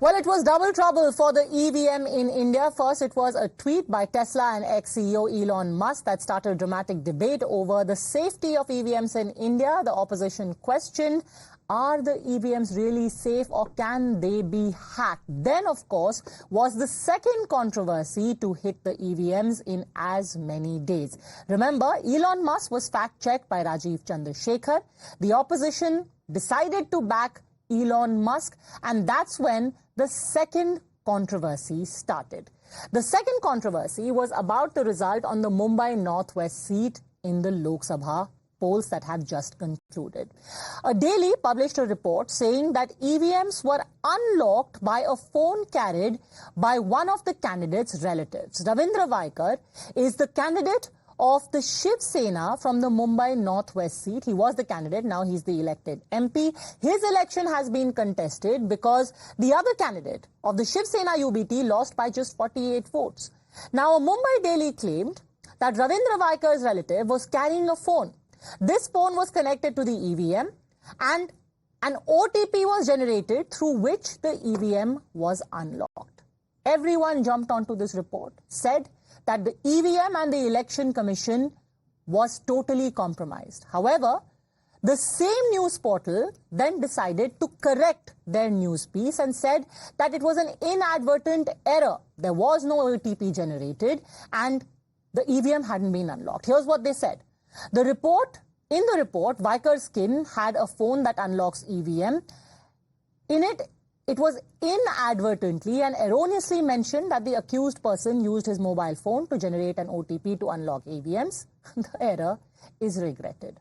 Well, it was double trouble for the EVM in India. First, it was a tweet by Tesla and ex-CEO Elon Musk that started a dramatic debate over the safety of EVMs in India. The opposition questioned, are the EVMs really safe or can they be hacked? Then, of course, was the second controversy to hit the EVMs in as many days. Remember, Elon Musk was fact-checked by Rajiv Chandrasekhar. The opposition decided to back Elon Musk, and that's when the second controversy started. The second controversy was about the result on the Mumbai Northwest seat in the Lok Sabha polls that have just concluded. A Daily published a report saying that EVMs were unlocked by a phone carried by one of the candidates' relatives. Ravindra Vaikar is the candidate of the Shiv Sena from the Mumbai Northwest seat. He was the candidate, now he's the elected MP. His election has been contested because the other candidate of the Shiv Sena UBT lost by just 48 votes. Now, a Mumbai Daily claimed that Ravindra Vaikar's relative was carrying a phone. This phone was connected to the EVM and an OTP was generated through which the EVM was unlocked. Everyone jumped onto this report, said that the EVM and the Election Commission was totally compromised. However, the same news portal then decided to correct their news piece and said that it was an inadvertent error. There was no OTP generated and the EVM hadn't been unlocked. Here's what they said. In the report, Vaikar's skin had a phone that unlocks EVM. In it, it was inadvertently and erroneously mentioned that the accused person used his mobile phone to generate an OTP to unlock EVMs. The error is regretted.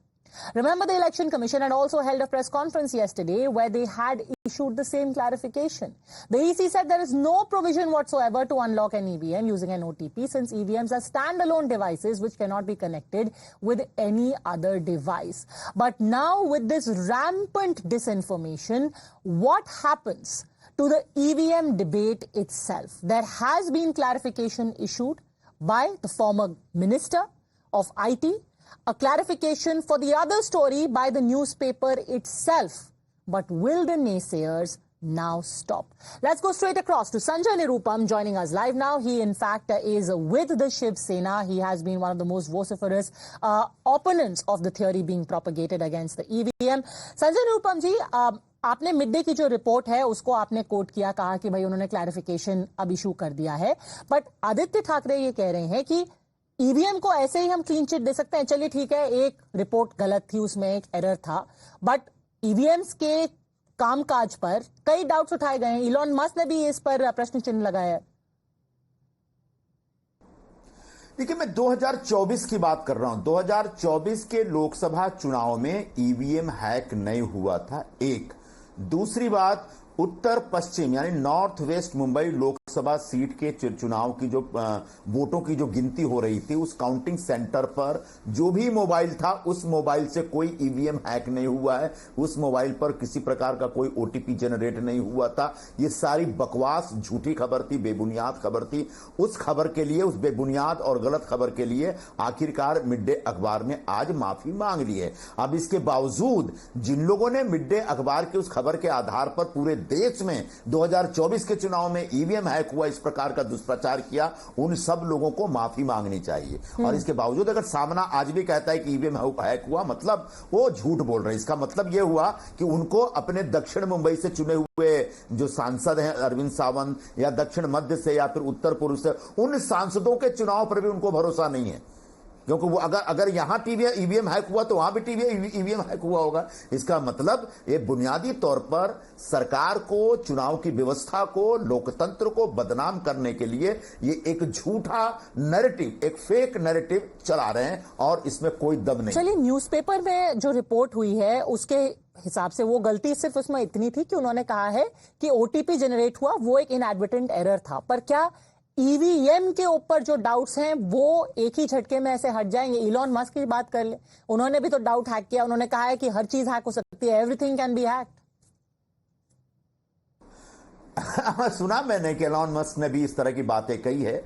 Remember, the Election Commission had also held a press conference yesterday where they had issued the same clarification. The EC said there is no provision whatsoever to unlock an EVM using an OTP since EVMs are standalone devices which cannot be connected with any other device. But now with this rampant disinformation, what happens to the EVM debate itself? There has been clarification issued by the former Minister of IT, a clarification for the other story by the newspaper itself. But will the naysayers now stop? Let's go straight across to Sanjay Nirupam joining us live now. He, in fact, is with the Shiv Sena. He has been one of the most vociferous opponents of the theory being propagated against the EVM. Sanjay Nirupam ji, आपने mid day की जो report है उसको आपने coat किया, कहा कि भाई उन्होंने क्लैरिफिकेशन अब इशू कर दिया है. बट आदित्य ठाकरे ये कह रहे हैं कि ईवीएम को ऐसे ही हम क्लीन चिट दे सकते हैं. चलिए ठीक है, एक रिपोर्ट गलत थी, उसमें एक एरर था, बट ईवीएम्स के कामकाज पर कई डाउट्स उठाए गए हैं. इलॉन मस्क ने भी इस पर प्रश्न चिन्ह लगाया है. देखिए, मैं 2024 की बात कर रहा हूं. 2024 के लोकसभा चुनाव में ईवीएम हैक नहीं हुआ था. एक दूसरी बात, उत्तर पश्चिम यानी north west Mumbai Lok Sabha seat के चुनाव की जो वोटों की जो गिनती हो रही थी, उस काउंटिंग सेंटर पर जो भी मोबाइल था, उस मोबाइल से कोई ईवीएम हैक नहीं हुआ है. उस मोबाइल पर किसी प्रकार का कोई ओटीपी जनरेट नहीं हुआ था. ये सारी बकवास, झूठी खबर थी, बेबुनियाद खबर थी. उस खबर के लिए, उस बेबुनियाद और गलत खबर के लिए आखिरकार मिड डे अखबार ने आज माफी मांग ली है. अब इसके बावजूद जिन लोगों ने मिड डे अखबार की उस खबर के आधार पर पूरे देश में 2024 के चुनाव में ईवीएम हैक हुआ, इस प्रकार का दुष्प्रचार किया, उन सब लोगों को माफी मांगनी चाहिए. और इसके बावजूद अगर सामना आज भी कहता है कि ईवीएम हैक हुआ, मतलब वो झूठ बोल रहे हैं. इसका मतलब ये हुआ कि उनको अपने दक्षिण मुंबई से चुने हुए जो सांसद हैं अरविंद सावंत, या दक्षिण मध्य से या फिर उत्तर पूर्व से, उन सांसदों के चुनाव पर भी उनको भरोसा नहीं है. क्योंकि वो अगर यहां ईवीएम हैक हुआ तो वहां भी ईवीएम हैक हुआ होगा. इसका मतलब ये बुनियादी तौर पर सरकार को, चुनाव की व्यवस्था को, लोकतंत्र को बदनाम करने के लिए ये एक झूठा नैरेटिव, एक फेक नैरेटिव चला रहे हैं और इसमें कोई दम नहीं. चलिए, न्यूज़पेपर में जो रिपोर्ट हुई है उसके हिसाब से वो गलती सिर्फ उसमें इतनी थी कि उन्होंने कहा है कि ओटीपी जनरेट हुआ, वो एक इनएडवर्टेंट एरर था. पर क्या ईवीएम के ऊपर जो डाउट्स हैं वो एक ही झटके में ऐसे हट जाएंगे? इलॉन मस्क की बात कर ले, उन्होंने भी तो डाउट हैक किया. उन्होंने कहा है कि हर चीज हैक हो सकती है, एवरीथिंग कैन बी हैक्ड. सुना मैंने कि इलॉन मस्क ने भी इस तरह की बातें कही है.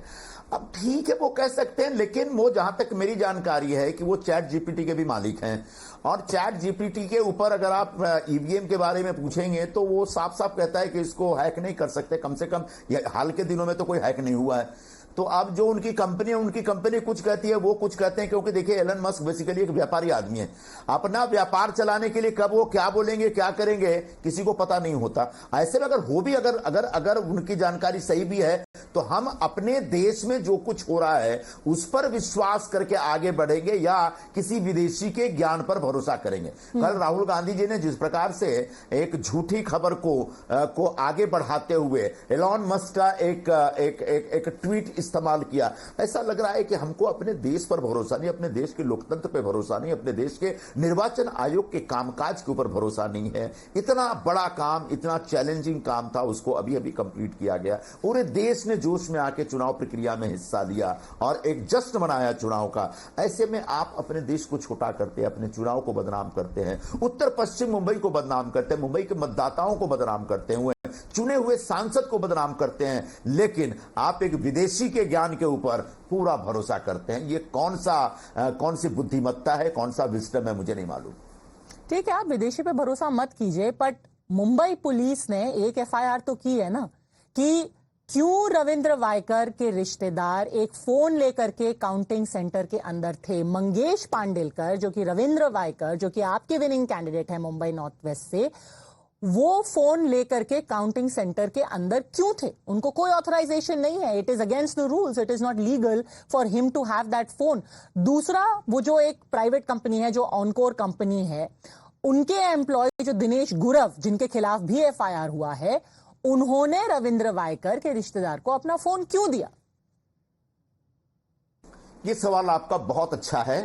अब ठीक है वो कह सकते हैं, लेकिन वो जहां तक मेरी जानकारी है कि वो चैट जीपीटी के भी मालिक हैं, और चैट जीपीटी के ऊपर अगर आप ईवीएम के बारे में पूछेंगे तो वो साफ साफ कहता है कि इसको हैक नहीं कर सकते, कम से कम हाल के दिनों में तो कोई हैक नहीं हुआ है। तो अब जो उनकी कंपनी कुछ कहती है, वो कुछ कहते हैं, क्योंकि देखिए एलन मस्क बेसिकली एक व्यापारी आदमी है। अपना व्यापार चलाने के लिए कब वो क्या बोलेंगे क्या करेंगे किसी को पता नहीं होता। ऐसे में अगर हो भी अगर उनकी जानकारी सही भी है तो हम अपने देश में जो कुछ हो रहा है उस पर विश्वास करके आगे बढ़ेंगे या किसी विदेशी के ज्ञान पर भरोसा करेंगे। कल राहुल गांधी जी ने जिस प्रकार से एक झूठी खबर को आगे बढ़ाते हुए एलन मस्क का एक ट्वीट इस्तेमाल किया, ऐसा लग रहा है कि हमको अपने देश पर भरोसा नहीं, अपने देश के लोकतंत्र पर भरोसा नहीं, अपने देश के निर्वाचन आयोग के कामकाज के ऊपर भरोसा नहीं है। इतना बड़ा काम, इतना चैलेंजिंग काम था, उसको अभी अभी कंप्लीट किया गया। पूरे देश ने जोश में आके चुनाव प्रक्रिया में हिस्सा लिया और एक जश्न मनाया चुनाव का। ऐसे में आप अपने देश को छोटा करते हैं, अपने चुनाव को बदनाम करते हैं, उत्तर पश्चिम मुंबई को बदनाम करते हैं, मुंबई के मतदाताओं को बदनाम करते हुए चुने हुए सांसद को बदनाम करते हैं, लेकिन आप एक विदेशी के ज्ञान के ऊपर पूरा भरोसा करते हैं। ये कौन सी बुद्धिमत्ता है, कौन सा विजडम है, मुझे नहीं मालूम। ठीक है, आप विदेशी पे भरोसा मत कीजिए, बट मुंबई पुलिस ने एक एफआईआर तो की है ना कि क्यों रविंद्र वायकर के रिश्तेदार एक फोन लेकर के काउंटिंग सेंटर के अंदर थे। मंगेश पांडेलकर जो कि रविंद्र वायकर जो कि आपके विनिंग कैंडिडेट है मुंबई नॉर्थ वेस्ट से, वो फोन लेकर के काउंटिंग सेंटर के अंदर क्यों थे? उनको कोई ऑथराइजेशन नहीं है, it is against the rules, it is not legal for him to have that phone. दूसरा, वो जो एक प्राइवेट कंपनी है जो ऑनकोर कंपनी है, उनके एम्प्लॉय जो दिनेश गुरव जिनके खिलाफ भी एफआईआर हुआ है, उन्होंने रविंद्र वायकर के रिश्तेदार को अपना फोन क्यों दिया? ये सवाल आपका बहुत अच्छा है।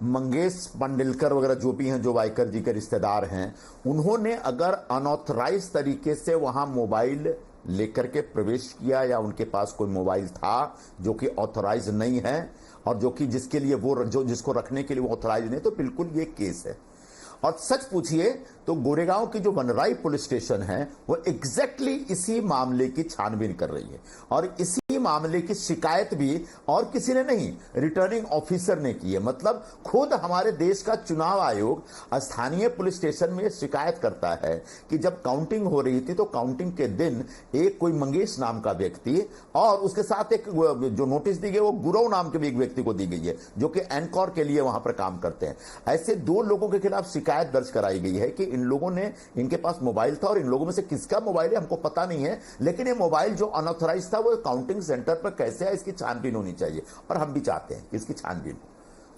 मंगेश पांडेलकर वगैरह जो भी हैं, जो वायकर जी के रिश्तेदार हैं, उन्होंने अगर अनऑथराइज तरीके से वहां मोबाइल लेकर के प्रवेश किया या उनके पास कोई मोबाइल था जो कि ऑथराइज नहीं है और जो कि जिसके लिए वो जिसको रखने के लिए वो ऑथराइज नहीं, तो बिल्कुल ये केस है। और सच पूछिए तो गोरेगांव की जो वनराई पुलिस स्टेशन है वो एग्जैक्टली इसी मामले की छानबीन कर रही है और इसी मामले की शिकायत भी और किसी ने नहीं, रिटर्निंग ऑफिसर ने की है। मतलब खुद हमारे देश का चुनाव आयोग स्थानीय पुलिस स्टेशन में शिकायत करता है कि जब काउंटिंग हो रही थी तो काउंटिंग के दिन एक कोई मंगेश नाम का व्यक्ति और उसके साथ एक जो नोटिस दी गई वो गुरव नाम के भी एक व्यक्ति को दी गई है जो कि एनकॉर के लिए वहां पर काम करते हैं। ऐसे दो लोगों के खिलाफ शिकायत दर्ज कराई गई है कि इन लोगों ने, इनके पास मोबाइल था और इन लोगों में से किसका मोबाइल है हमको पता नहीं है, लेकिन ये मोबाइल जो अनऑथराइज था वो काउंटिंग सेंटर पर कैसे है, इसकी छानबीन होनी चाहिए और हम भी चाहते हैं कि इसकी छानबीन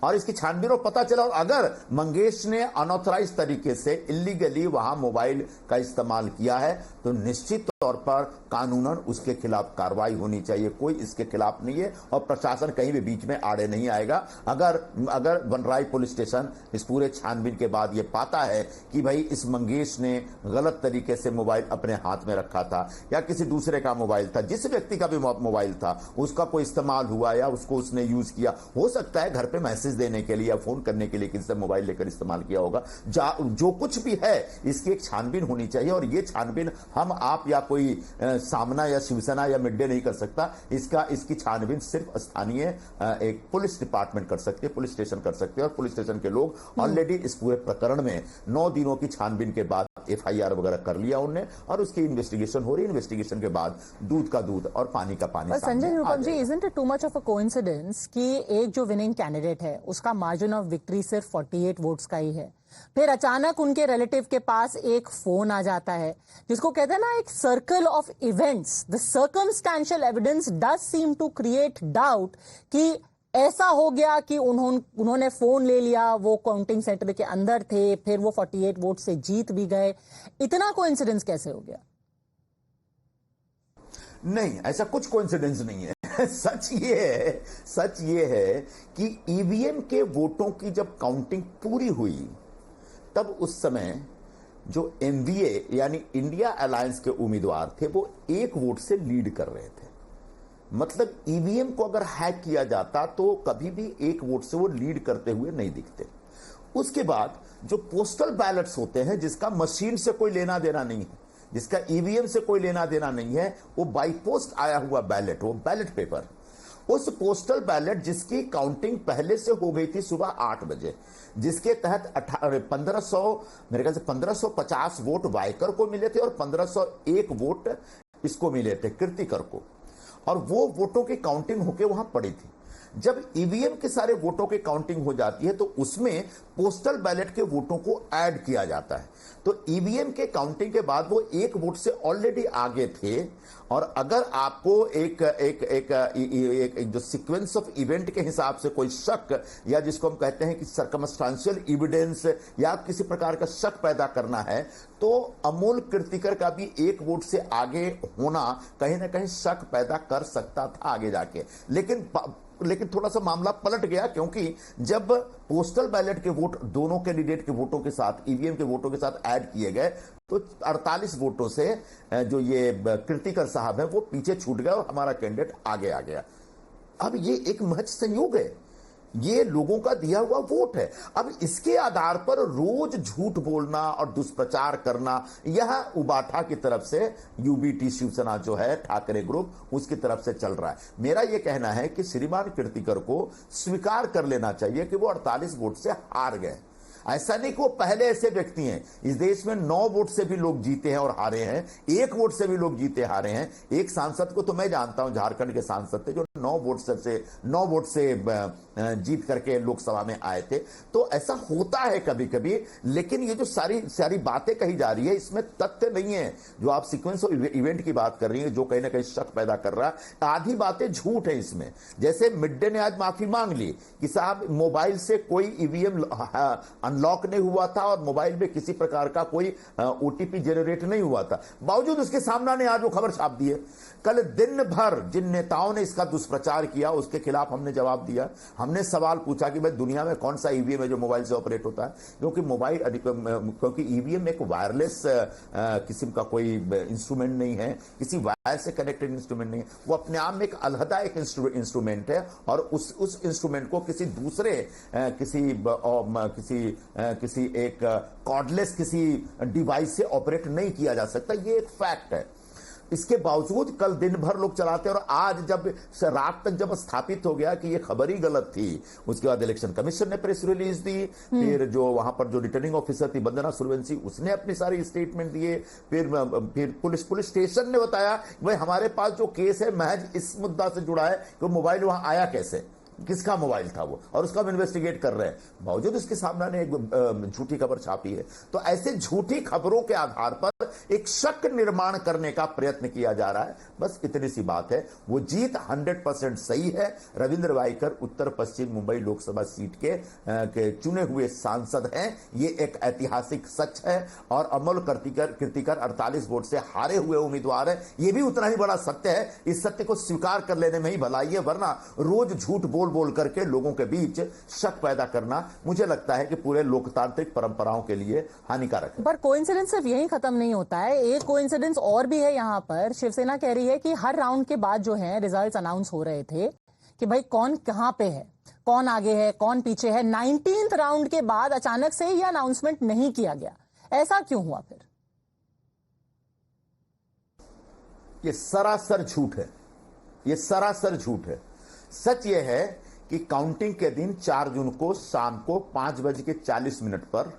और इसकी छानबीन और पता चला। और अगर मंगेश ने अनऑथराइज तरीके से इलीगली वहां मोबाइल का इस्तेमाल किया है तो निश्चित तौर पर कानूनन उसके खिलाफ कार्रवाई होनी चाहिए। कोई इसके खिलाफ नहीं है और प्रशासन कहीं भी बीच में आड़े नहीं आएगा। अगर वनराई पुलिस स्टेशन इस पूरे छानबीन के बाद ये पाता है कि भाई इस मंगेश ने गलत तरीके से मोबाइल अपने हाथ में रखा था या किसी दूसरे का मोबाइल था, जिस व्यक्ति का भी मोबाइल था उसका कोई इस्तेमाल हुआ या उसको उसने यूज किया, हो सकता है घर पे मैसेज देने के लिए या फोन करने के लिए किसी से मोबाइल लेकर इस्तेमाल किया होगा, जो कुछ भी है इसकी एक छानबीन होनी चाहिए। और ये छानबीन हम आप या कोई सामना या शिवसेना या मिड डे नहीं कर सकता। इसकी छानबीन सिर्फ स्थानीय एक पुलिस डिपार्टमेंट कर सकती है, पुलिस स्टेशन कर सकते हैं और पुलिस स्टेशन के लोग ऑलरेडी इस पूरे प्रकरण में 9 दिनों की छानबीन के बाद एफआईआर वगैरह कर लिया उन्होंने और उसकी इन्वेस्टिगेशन हो रही है। इन्वेस्टिगेशन के बाद दूध का दूध और पानी का पानी। Sanjay Nirupam ji, isn't it too much of a coincidence कि एक जो विनिंग कैंडिडेट है उसका मार्जिन ऑफ विक्ट्री सिर्फ 48 वोट्स का ही है, फिर अचानक उनके रिलेटिव के पास एक फोन आ जाता है जिसको कहते हैं ना एक circle of events. The circumstantial evidence does seem to create doubt कि ऐसा हो गया कि उन्होंने फोन ले लिया, वो काउंटिंग सेंटर के अंदर थे, फिर वो 48 वोट से जीत भी गए। इतना कोइंसिडेंस कैसे हो गया? नहीं, ऐसा कुछ कोइंसिडेंस नहीं है। सच ये है कि ईवीएम के वोटों की जब काउंटिंग पूरी हुई तब उस समय जो एनडीए यानी इंडिया अलायंस के उम्मीदवार थे वो 1 वोट से लीड कर रहे थे। मतलब ईवीएम को अगर हैक किया जाता तो कभी भी 1 वोट से वो लीड करते हुए नहीं दिखते। उसके बाद जो पोस्टल बैलेट्स होते हैं जिसका मशीन से कोई लेना देना नहीं है, जिसका ईवीएम से कोई लेना देना नहीं है, वो बाई पोस्ट आया हुआ बैलेट, वो बैलेट पेपर, उस पोस्टल बैलेट जिसकी काउंटिंग पहले से हो गई थी सुबह 8 बजे, जिसके तहत 1500 मेरे ख्याल से 1550 वोट वायकर को मिले थे और 1501 वोट इसको मिले थे कीर्तिकर को, और वो वोटों की काउंटिंग होके वहां पड़ी थी। जब ईवीएम के सारे वोटों की काउंटिंग हो जाती है तो उसमें पोस्टल बैलेट के वोटों को ऐड किया जाता है। तो ईवीएम के काउंटिंग के बाद वो एक वोट से ऑलरेडी आगे थे, और अगर आपको एक जो सीक्वेंस ऑफ इवेंट के हिसाब से कोई शक, या जिसको हम कहते हैं कि सर्कमस्टांशियल एविडेंस, या किसी प्रकार का शक पैदा करना है, तो अमोल कीर्तिकर का भी एक वोट से आगे होना कहीं ना कहीं शक पैदा कर सकता था आगे जाके। लेकिन थोड़ा सा मामला पलट गया, क्योंकि जब पोस्टल बैलेट के वोट दोनों कैंडिडेट के वोटों के साथ ईवीएम के वोटों के साथ ऐड किए गए तो 48 वोटों से जो ये कीर्तिकर साहब है वो पीछे छूट गए और हमारा कैंडिडेट आगे आ गया। अब ये एक महज संयोग है, ये लोगों का दिया हुआ वोट है। अब इसके आधार पर रोज झूठ बोलना और दुष्प्रचार करना, यह उबाठा की तरफ से यूबीटी शिवसेना जो है ठाकरे ग्रुप, उसकी तरफ से चल रहा है। मेरा यह कहना है कि श्रीमान कीर्तिकर को स्वीकार कर लेना चाहिए कि वो 48 वोट से हार गए। ऐसा नहीं कि वो पहले ऐसे व्यक्ति हैं। इस देश में 9 वोट से भी लोग जीते हैं और हारे हैं, 1 वोट से भी लोग जीते हारे हैं। एक सांसद को तो मैं जानता हूं, झारखंड के सांसद थे जो 9 वोट से जीत करके लोकसभा में आए थे। तो ऐसा होता है कभी कभी, लेकिन ये जो सारी बातें कही जा रही है इसमें तथ्य नहीं है। जो आप सीक्वेंस ऑफ इवेंट की बात कर रही है, जो कहीं ना कहीं शक पैदा कर रहा है, आधी बातें झूठ है इसमें। जैसे मिड डे ने आज माफी मांग ली कि साहब मोबाइल से कोई ईवीएम अनलॉक नहीं हुआ था और मोबाइल में किसी प्रकार का कोई ओटीपी जनरेट नहीं हुआ था, बावजूद उसके सामने ने आज वो खबर छाप दी है। कल दिन भर जिन नेताओं ने इसका दुष्प्रचार किया उसके खिलाफ हमने जवाब दिया। हमने सवाल पूछा कि भाई दुनिया में कौन सा ईवीएम है जो मोबाइल से ऑपरेट होता है, क्योंकि ईवीएम एक वायरलेस किस्म का कोई इंस्ट्रूमेंट नहीं है, किसी वायर से कनेक्टेड इंस्ट्रूमेंट नहीं है। वो अपने आप में एक अलहदा एक इंस्ट्रूमेंट है, और उस इंस्ट्रूमेंट को किसी दूसरे किसी एक कॉर्डलेस किसी डिवाइस से ऑपरेट नहीं किया जा सकता। ये एक फैक्ट है। इसके बावजूद कल दिन भर लोग चलाते, और आज जब रात तक जब स्थापित हो गया कि ये खबर ही गलत थी, उसके बाद इलेक्शन कमीशन ने प्रेस रिलीज दी, फिर जो वहां पर जो रिटर्निंग ऑफिसर थी वंदना सूर्यवंशी, उसने अपनी सारी स्टेटमेंट दिए, फिर पुलिस स्टेशन ने बताया भाई हमारे पास जो केस है महज इस मुद्दा से जुड़ा है कि मोबाइल वहां आया कैसे, किसका मोबाइल था वो, और उसका हम इन्वेस्टिगेट कर रहे हैं। बावजूद उसके सामने ने एक झूठी खबर छापी है। तो ऐसे झूठी खबरों के आधार पर एक शक निर्माण करने का प्रयत्न किया जा रहा है, बस इतनी सी बात है। वो जीत 100% सही है। रविंद्र वाइकर उत्तर पश्चिम मुंबई लोकसभा सीट के चुने हुए सांसद हैं, ये एक ऐतिहासिक सच है। और अमोल कीर्तिकर 48 वोट से हारे हुए उम्मीदवार है, ये भी उतना ही बड़ा सत्य है। इस सत्य को स्वीकार कर लेने में ही भलाई है, वरना रोज झूठ बोल करके लोगों के बीच शक पैदा करना मुझे लगता है कि पूरे लोकतांत्रिक परंपराओं के लिए हानिकारक है। पर कोइंसिडेंस सिर्फ यही खत्म नहीं होता है, एक कोइंसिडेंस और भी है। यहाँ पर शिवसेना कह रही है कि हर राउंड के बाद जो है रिजल्ट्स अनाउंस हो रहे थे कि भाई कौन कहां पे है, कौन आगे है, कौन पीछे है। 19th राउंड के बाद अचानक से यह अनाउंसमेंट नहीं किया गया, ऐसा क्यों हुआ फिर? ये सरासर झूठ है, ये सरासर झूठ है। सच यह है कि काउंटिंग के दिन 4 जून को शाम को 5:40 पर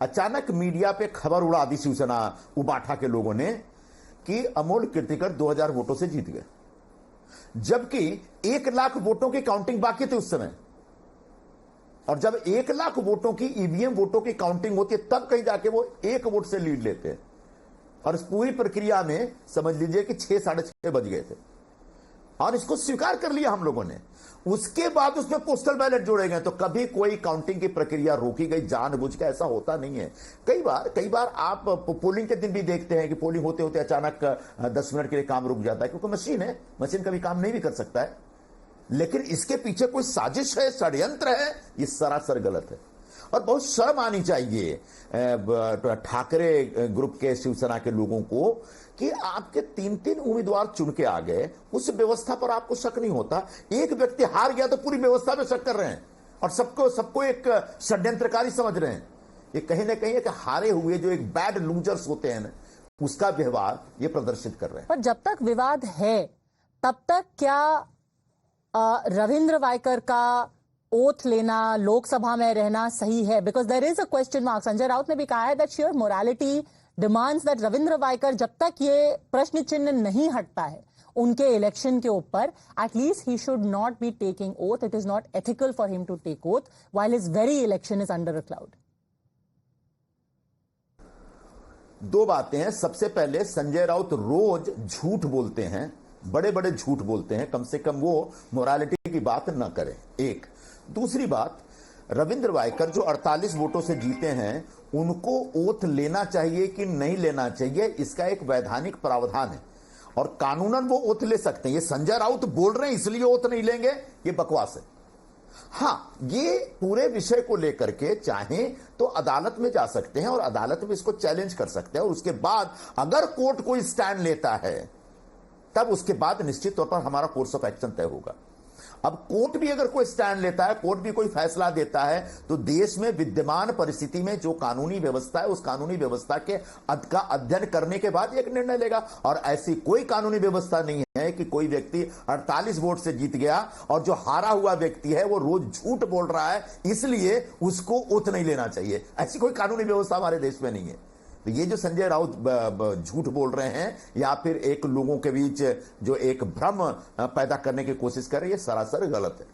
अचानक मीडिया पे खबर उड़ा दी शिवसेना उबाठा के लोगों ने कि अमोल कीर्तिकर 2000 वोटों से जीत गए, जबकि 1 लाख वोटों की काउंटिंग बाकी थी उस समय। और जब 1 लाख वोटों की ईवीएम वोटों की काउंटिंग होती है तब कहीं जाके वो 1 वोट से लीड लेते हैं। और इस पूरी प्रक्रिया में समझ लीजिए कि 6 साढ़े 6 बज गए थे, और इसको स्वीकार कर लिया हम लोगों ने। उसके बाद उसमें पोस्टल बैलेट जोड़े गए, तो कभी कोई काउंटिंग की प्रक्रिया रोकी गई जानबूझ के, ऐसा होता नहीं है। कई बार आप पोलिंग के दिन भी देखते हैं कि पोलिंग होते होते अचानक 10 मिनट के लिए काम रुक जाता है, क्योंकि मशीन है, मशीन कभी काम नहीं भी कर सकता है। लेकिन इसके पीछे कोई साजिश है, षड्यंत्र है, ये सरासर गलत है। और बहुत शर्म आनी चाहिए ठाकरे ग्रुप के शिवसेना के लोगों को कि आपके 3 उम्मीदवार चुन के आ गए, उस व्यवस्था पर आपको शक नहीं होता। एक व्यक्ति हार गया तो पूरी व्यवस्था पे शक कर रहे हैं और सबको एक षड्यंत्रकारी समझ रहे हैं। ये कहीं ना कहीं एक हारे हुए जो एक बैड लूजर्स होते हैं ना, उसका व्यवहार ये प्रदर्शित कर रहे हैं। पर जब तक विवाद है तब तक क्या रविंद्र वायकर का ओथ लेना, लोकसभा में रहना सही है? Because there is a question mark. Sanjay Raut ने भी कहा है that sure morality demands that Ravindra Waikar, जब तक ये प्रश्न चिन्ह नहीं हटता है उनके इलेक्शन के ऊपर, at least he should not be taking oath. It is not ethical for him to take oath while his very election is under a cloud. दो बातें हैं. सबसे पहले संजय राउत रोज झूठ बोलते हैं, बड़े बड़े झूठ बोलते हैं. कम से कम वो मोरालिटी की बात न करें. एक. दूसरी बात, रविंद्र वायकर जो 48 वोटों से जीते हैं, उनको ओथ लेना चाहिए कि नहीं लेना चाहिए, इसका एक वैधानिक प्रावधान है और कानूनन वो ओथ ले सकते हैं. ये संजय राउत बोल रहे हैं इसलिए ओथ नहीं लेंगे, ये बकवास है. हां, ये पूरे विषय को लेकर के चाहे तो अदालत में जा सकते हैं और अदालत में इसको चैलेंज कर सकते हैं और उसके बाद अगर कोर्ट कोई स्टैंड लेता है तब उसके बाद निश्चित तौर पर हमारा कोर्स ऑफ एक्शन तय होगा. अब कोर्ट भी अगर कोई स्टैंड लेता है, कोर्ट भी कोई फैसला देता है, तो देश में विद्यमान परिस्थिति में जो कानूनी व्यवस्था है उस कानूनी व्यवस्था के का अध्ययन करने के बाद एक निर्णय लेगा. और ऐसी कोई कानूनी व्यवस्था नहीं है कि कोई व्यक्ति 48 वोट से जीत गया और जो हारा हुआ व्यक्ति है वो रोज झूठ बोल रहा है इसलिए उसको ओथ नहीं लेना चाहिए. ऐसी कोई कानूनी व्यवस्था हमारे देश में नहीं है. तो ये जो संजय राउत झूठ बोल रहे हैं या फिर एक लोगों के बीच जो एक भ्रम पैदा करने की कोशिश कर रहे हैं, ये सरासर गलत है.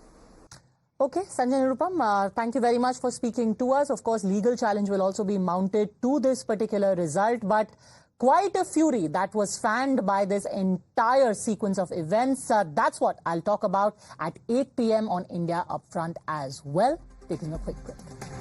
Okay, Sanjay Nirupam, thank you very much for speaking to us. Of course, legal challenge will also be mounted to this particular result, but quite a fury that was fanned by this entire sequence of events. That's what I'll talk about at 8 p.m. on India Upfront as well. Taking a quick break.